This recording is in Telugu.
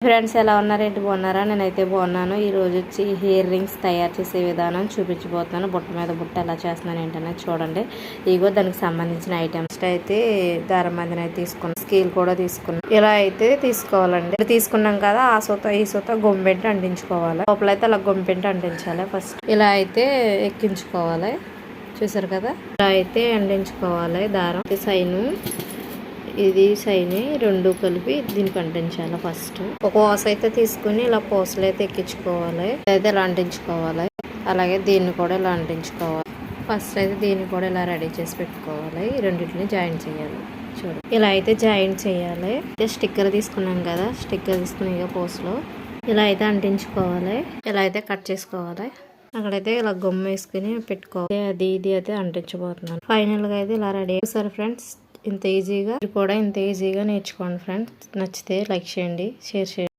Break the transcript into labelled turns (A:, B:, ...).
A: ఫ్రెండ్స్ ఎలా ఉన్నారు? ఏంటి బాగున్నారా? నేనైతే బాగున్నాను. ఈరోజు వచ్చి హెయిర్ రింగ్స్ తయారు చేసే విధానం చూపించబోతున్నాను. బుట్ట మీద బుట్ట ఎలా చేస్తున్నాను ఏంటనేది చూడండి. ఇగో దానికి సంబంధించిన ఐటమ్స్ అయితే దారం మందిని అయితే తీసుకున్నాను. స్కేల్ కూడా తీసుకున్నాను. ఇలా అయితే తీసుకోవాలండి. తీసుకున్నాం కదా, ఆ సూత ఈ సూత గొంపెంటి అంటించుకోవాలి. లోపలైతే అలా గొంపెంటి అంటించాలి. ఫస్ట్ ఇలా అయితే ఎక్కించుకోవాలి. చూసారు కదా, ఇలా అయితే అంటించుకోవాలి. దారం సైను ఇది సైని రెండు కలిపి దీనికి అంటించాలి. ఫస్ట్ ఒక పూస అయితే తీసుకుని ఇలా పూసలు అయితే ఎక్కించుకోవాలి. అయితే ఇలా అంటించుకోవాలి. అలాగే దీన్ని కూడా ఇలా అంటించుకోవాలి. ఫస్ట్ అయితే దీన్ని కూడా ఇలా రెడీ చేసి పెట్టుకోవాలి. ఈ రెండింటిని జాయింట్ చేయాలి. చూడు, ఇలా అయితే జాయింట్ చేయాలి. స్టిక్కర్ తీసుకున్నాం కదా, స్టిక్కర్ తీసుకుని పూసలు ఇలా అయితే అంటించుకోవాలి. ఇలా అయితే కట్ చేసుకోవాలి. అక్కడైతే ఇలా గమ్మ వేసుకుని పెట్టుకోవాలి. అది ఇది అయితే అంటించబోతున్నాను. ఫైనల్ గా అయితే ఇలా రెడీ అయ్యారు ఫ్రెండ్స్. ఇంత ఈజీగా, ఇది కూడా ఇంత ఈజీగా నేర్చుకోండి ఫ్రెండ్స్. నచ్చితే లైక్ చేయండి, షేర్ చేయండి.